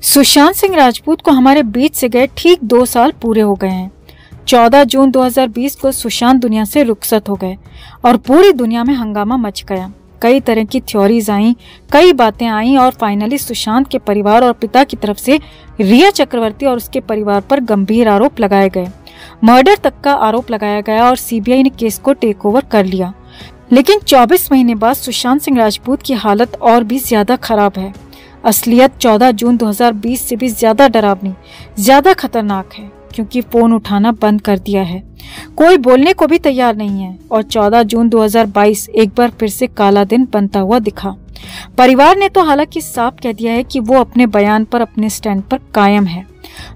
सुशांत सिंह राजपूत को हमारे बीच से गए ठीक 2 साल पूरे हो गए हैं। 14 जून 2020 को सुशांत दुनिया से रुखसत हो गए और पूरी दुनिया में हंगामा मच गया। कई तरह की थ्योरीज आई, कई बातें आई और फाइनली सुशांत के परिवार और पिता की तरफ से रिया चक्रवर्ती और उसके परिवार पर गंभीर आरोप लगाए गए। मर्डर तक का आरोप लगाया गया और सीबीआई ने केस को टेक ओवर कर लिया। लेकिन 24 महीने बाद सुशांत सिंह राजपूत की हालत और भी ज्यादा खराब है। असलियत 14 जून 2020 से भी ज्यादा डरावनी, ज्यादा खतरनाक है, क्योंकि फोन उठाना बंद कर दिया है। कोई बोलने को भी तैयार नहीं है और 14 जून 2022 एक बार फिर से काला दिन बनता हुआ दिखा। परिवार ने तो हालांकि साफ कह दिया है कि वो अपने बयान पर, अपने स्टैंड पर कायम है।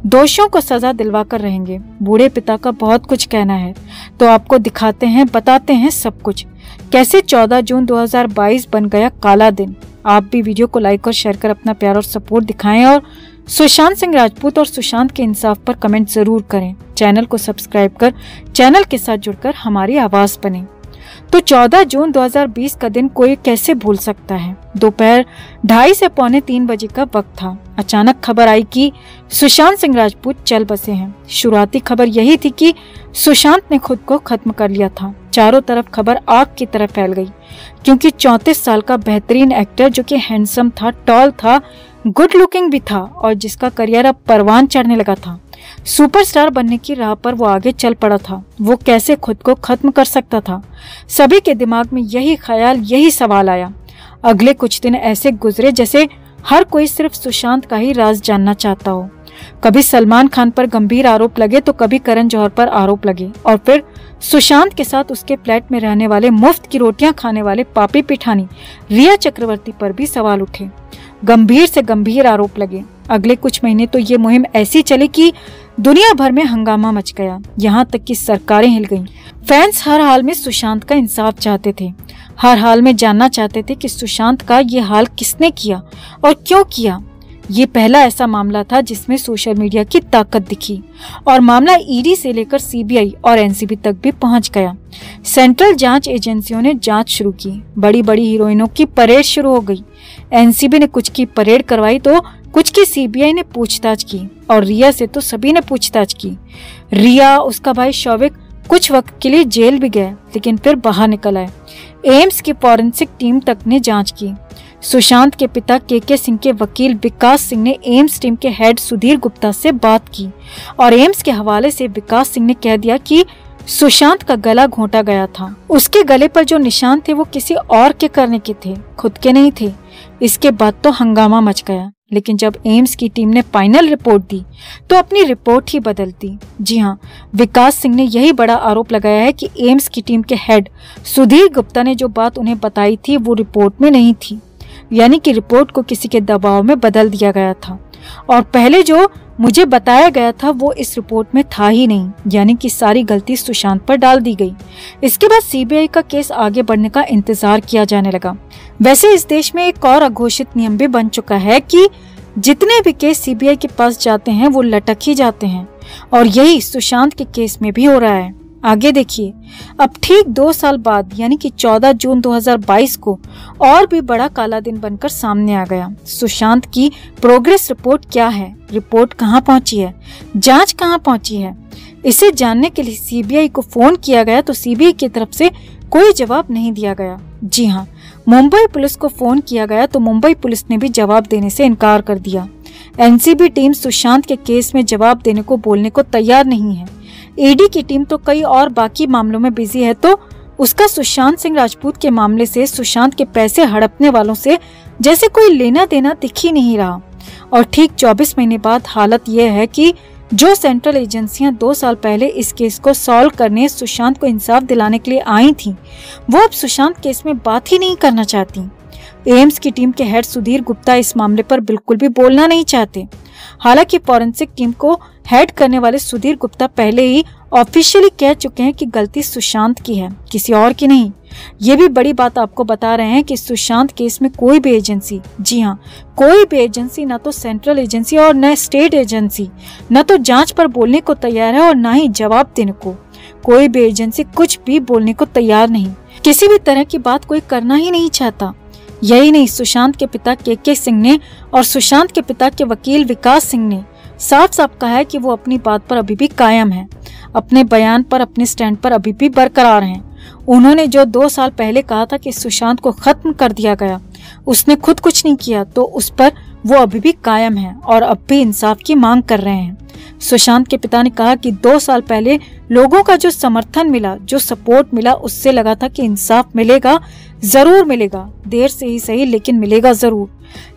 दोषियों को सजा दिलवा कर रहेंगे। बूढ़े पिता का बहुत कुछ कहना है, तो आपको दिखाते हैं, बताते हैं सब कुछ। कैसे 14 जून 2022 बन गया काला दिन। आप भी वीडियो को लाइक और शेयर कर अपना प्यार और सपोर्ट दिखाएं और सुशांत सिंह राजपूत और सुशांत के इंसाफ पर कमेंट जरूर करें। चैनल को सब्सक्राइब कर चैनल के साथ जुड़कर हमारी आवाज बने। तो 14 जून 2020 का दिन कोई कैसे भूल सकता है। दोपहर 2:30 से पौने 3 बजे का वक्त था। अचानक खबर आई कि सुशांत सिंह राजपूत चल बसे हैं। शुरुआती खबर यही थी कि सुशांत ने खुद को खत्म कर लिया था। चारों तरफ खबर आग की तरह फैल गई, क्योंकि 34 साल का बेहतरीन एक्टर, जो कि हैंडसम था, टॉल था, गुड लुकिंग भी था और जिसका करियर अब परवान चढ़ने लगा था, सुपरस्टार बनने की राह पर वो आगे चल पड़ा था। वो कैसे खुद को खत्म कर सकता था। सभी के दिमाग में यही ख्याल, यही सवाल आया। अगले कुछ दिन ऐसे गुजरे जैसे हर कोई सिर्फ सुशांत का ही राज जानना चाहता हो। कभी सलमान खान पर गंभीर आरोप लगे तो कभी करण जौहर पर आरोप लगे और फिर सुशांत के साथ उसके फ्लैट में रहने वाले, मुफ्त की रोटियां खाने वाले पापी पिठानी रिया चक्रवर्ती पर भी सवाल उठे। गंभीर से गंभीर आरोप लगे। अगले कुछ महीने तो ये मुहिम ऐसी चली कि दुनिया भर में हंगामा मच गया। यहाँ तक कि सरकारें हिल गईं। फैंस हर हाल में सुशांत का इंसाफ चाहते थे। हर हाल में जानना चाहते थे कि सुशांत का ये हाल किसने किया और क्यों किया। ये पहला ऐसा मामला था जिसमें सोशल मीडिया की ताकत दिखी और मामला ईडी से लेकर सीबीआई और एनसीबी तक भी पहुंच गया। सेंट्रल जांच एजेंसियों ने जांच शुरू की। बड़ी बड़ी हीरोइनों की परेड शुरू हो गई। एनसीबी ने कुछ की परेड करवाई तो कुछ की सीबीआई ने पूछताछ की और रिया से तो सभी ने पूछताछ की। रिया, उसका भाई शौविक कुछ वक्त के लिए जेल भी गए, लेकिन फिर बाहर निकल आए। एम्स की फॉरेंसिक टीम तक ने जांच की। सुशांत के पिता के सिंह के वकील विकास सिंह ने एम्स टीम के हेड सुधीर गुप्ता से बात की और एम्स के हवाले से विकास सिंह ने कह दिया कि सुशांत का गला घोंटा गया था। उसके गले पर जो निशान थे वो किसी और के करने के थे, खुद के नहीं थे। इसके बाद तो हंगामा मच गया। लेकिन जब एम्स की टीम ने फाइनल रिपोर्ट दी तो अपनी रिपोर्ट ही बदल दी। जी हाँ, विकास सिंह ने यही बड़ा आरोप लगाया है कि एम्स की टीम के हेड सुधीर गुप्ता ने जो बात उन्हें बताई थी वो रिपोर्ट में नहीं थी, यानी कि रिपोर्ट को किसी के दबाव में बदल दिया गया था और पहले जो मुझे बताया गया था वो इस रिपोर्ट में था ही नहीं, यानी कि सारी गलती सुशांत पर डाल दी गई। इसके बाद सीबीआई का केस आगे बढ़ने का इंतजार किया जाने लगा। वैसे इस देश में एक और अघोषित नियम भी बन चुका है कि जितने भी केस सीबीआई के पास जाते हैं वो लटक ही जाते हैं और यही सुशांत के केस में भी हो रहा है। आगे देखिए, अब ठीक 2 साल बाद यानी कि 14 जून 2022 को और भी बड़ा काला दिन बनकर सामने आ गया। सुशांत की प्रोग्रेस रिपोर्ट क्या है, रिपोर्ट कहां पहुंची है, जांच कहां पहुंची है, इसे जानने के लिए सीबीआई को फोन किया गया तो सीबीआई की तरफ से कोई जवाब नहीं दिया गया। जी हाँ, मुंबई पुलिस को फोन किया गया तो मुंबई पुलिस ने भी जवाब देने से इनकार कर दिया। एनसीबी टीम सुशांत के केस में जवाब देने को, बोलने को तैयार नहीं है। ईडी की टीम तो कई और बाकी मामलों में बिजी है, तो उसका सुशांत सिंह राजपूत के मामले से, सुशांत के पैसे हड़पने वालों से जैसे कोई लेना देना दिख ही नहीं रहा। और ठीक 24 महीने बाद हालत यह है कि जो सेंट्रल एजेंसियां 2 साल पहले इस केस को सॉल्व करने, सुशांत को इंसाफ दिलाने के लिए आई थीं, वो अब सुशांत केस में बात ही नहीं करना चाहती। एम्स की टीम के हेड सुधीर गुप्ता इस मामले पर बिल्कुल भी बोलना नहीं चाहते। हालांकि फॉरेंसिक टीम को हेड करने वाले सुधीर गुप्ता पहले ही ऑफिशियली कह चुके हैं कि गलती सुशांत की है, किसी और की नहीं। ये भी बड़ी बात आपको बता रहे हैं कि सुशांत केस में कोई भी एजेंसी, जी हाँ, कोई भी एजेंसी, ना तो सेंट्रल एजेंसी और न स्टेट एजेंसी, न तो जांच पर बोलने को तैयार है और ना ही जवाब देने को। कोई भी एजेंसी कुछ भी बोलने को तैयार नहीं। किसी भी तरह की बात कोई करना ही नहीं चाहता। यही नहीं, सुशांत के पिता के सिंह ने और सुशांत के पिता के वकील विकास सिंह ने साफ साफ कहा है कि वो अपनी बात पर अभी भी कायम हैं, अपने बयान पर, अपने स्टैंड पर अभी भी बरकरार हैं। उन्होंने जो 2 साल पहले कहा था कि सुशांत को खत्म कर दिया गया, उसने खुद कुछ नहीं किया, तो उस पर वो अभी भी कायम है और अब भी इंसाफ की मांग कर रहे हैं। सुशांत के पिता ने कहा कि 2 साल पहले लोगों का जो समर्थन मिला, जो सपोर्ट मिला, उससे लगा था कि इंसाफ मिलेगा, जरूर मिलेगा, देर से ही सही लेकिन मिलेगा जरूर।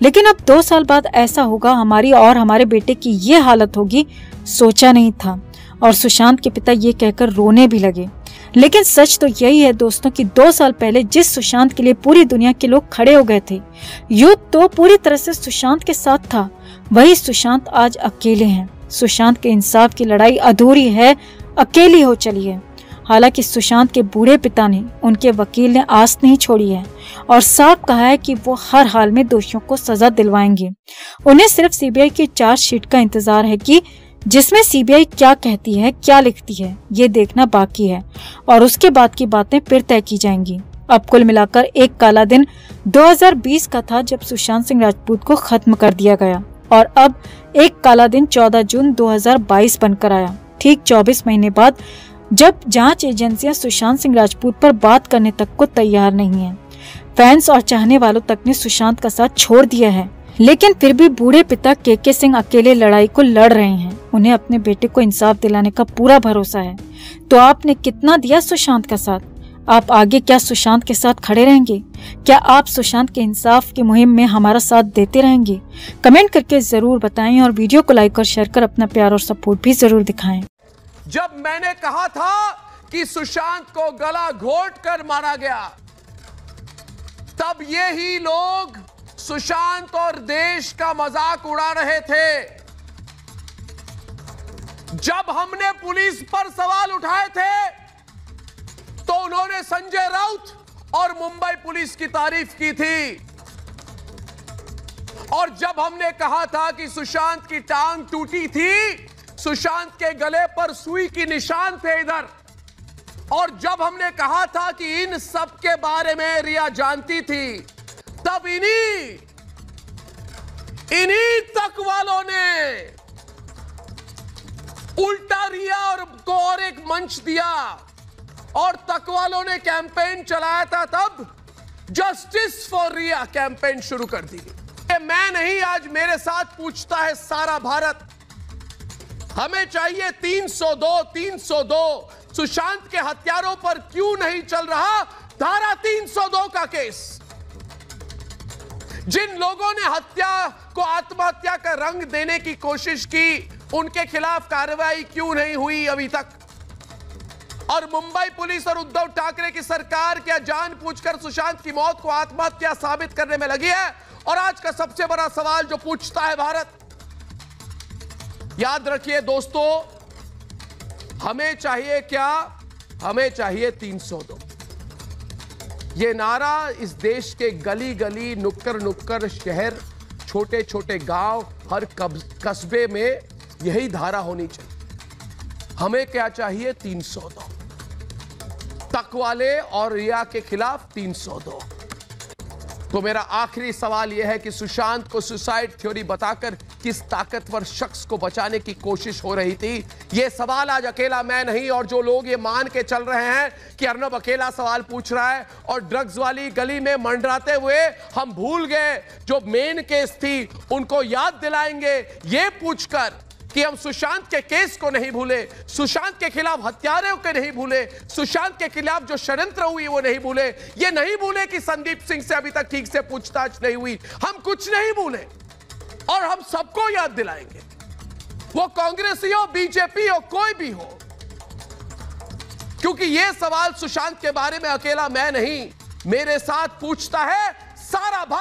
लेकिन अब 2 साल बाद ऐसा होगा, हमारी और हमारे बेटे की ये हालत होगी, सोचा नहीं था। और सुशांत के पिता ये कहकर रोने भी लगे। लेकिन सच तो यही है दोस्तों कि 2 साल पहले जिस सुशांत के लिए पूरी दुनिया के लोग खड़े हो गए थे, युद्ध तो पूरी तरह से सुशांत के साथ था, वही सुशांत आज अकेले हैं। सुशांत के इंसाफ की लड़ाई अधूरी है, अकेली हो चली है। हालांकि सुशांत के बूढ़े पिता ने, उनके वकील ने आस नहीं छोड़ी है और साफ कहा है कि वो हर हाल में दोषियों को सजा दिलवाएंगे। उन्हें सिर्फ सीबीआई की चार्जशीट का इंतजार है कि जिसमें सीबीआई क्या कहती है, क्या लिखती है, ये देखना बाकी है और उसके बाद की बातें फिर तय की जाएंगी। अब कुल मिलाकर एक काला दिन 2020 का था जब सुशांत सिंह राजपूत को खत्म कर दिया गया और अब एक काला दिन 14 जून 2022 बनकर आया, ठीक 24 महीने बाद, जब जांच एजेंसियां सुशांत सिंह राजपूत पर बात करने तक को तैयार नहीं है। फैंस और चाहने वालों तक ने सुशांत का साथ छोड़ दिया है, लेकिन फिर भी बूढ़े पिता के सिंह अकेले लड़ाई को लड़ रहे हैं। उन्हें अपने बेटे को इंसाफ दिलाने का पूरा भरोसा है। तो आपने कितना दिया सुशांत का साथ? आप आगे क्या सुशांत के साथ खड़े रहेंगे? क्या आप सुशांत के इंसाफ की मुहिम में हमारा साथ देते रहेंगे? कमेंट करके जरूर बताएं और वीडियो को लाइक और शेयर कर अपना प्यार और सपोर्ट भी जरूर दिखाएं। जब मैंने कहा था कि सुशांत को गला घोट कर मारा गया, तब ये ही लोग सुशांत और देश का मजाक उड़ा रहे थे। जब हमने पुलिस पर सवाल उठाए थे तो उन्होंने संजय राउत और मुंबई पुलिस की तारीफ की थी। और जब हमने कहा था कि सुशांत की टांग टूटी थी, सुशांत के गले पर सुई की निशान थे इधर, और जब हमने कहा था कि इन सब के बारे में रिया जानती थी, तब इन्हीं तक वालों ने उल्टा रिया और एक मंच दिया और तक वालों ने कैंपेन चलाया था। तब जस्टिस फॉर रिया कैंपेन शुरू कर दी। मैं नहीं, आज मेरे साथ पूछता है सारा भारत। हमें चाहिए 302। सुशांत के हत्यारों पर क्यों नहीं चल रहा धारा 302 का केस? जिन लोगों ने हत्या को आत्महत्या का रंग देने की कोशिश की, उनके खिलाफ कार्रवाई क्यों नहीं हुई अभी तक? और मुंबई पुलिस और उद्धव ठाकरे की सरकार क्या जानबूझकर सुशांत की मौत को आत्महत्या साबित करने में लगी है? और आज का सबसे बड़ा सवाल जो पूछता है भारत, याद रखिए दोस्तों, हमें चाहिए क्या? हमें चाहिए 302। ये नारा इस देश के गली गली, नुक्कड़ नुक्कड़, शहर, छोटे छोटे गांव, हर कस्बे में यही धारा होनी चाहिए। हमें क्या चाहिए? 302। तकवाले और रिया के खिलाफ 302। तो मेरा आखिरी सवाल यह है कि सुशांत को सुसाइड थ्योरी बताकर किस ताकतवर शख्स को बचाने की कोशिश हो रही थी? यह सवाल आज अकेला मैं नहीं, और जो लोग ये मान के चल रहे हैं कि अर्नब अकेला सवाल पूछ रहा है और ड्रग्स वाली गली में मंडराते हुए हम भूल गए जो मेन केस थी, उनको याद दिलाएंगे ये पूछकर कि हम सुशांत के केस को नहीं भूले, सुशांत के खिलाफ हत्यारों को नहीं भूले, सुशांत के खिलाफ जो षड्यंत्र हुई वो नहीं भूले, ये नहीं भूले कि संदीप सिंह से अभी तक ठीक से पूछताछ नहीं हुई। हम कुछ नहीं भूले और हम सबको याद दिलाएंगे, वो कांग्रेसी हो, बीजेपी हो, कोई भी हो, क्योंकि ये सवाल सुशांत के बारे में अकेला मैं नहीं, मेरे साथ पूछता है सारा भारत।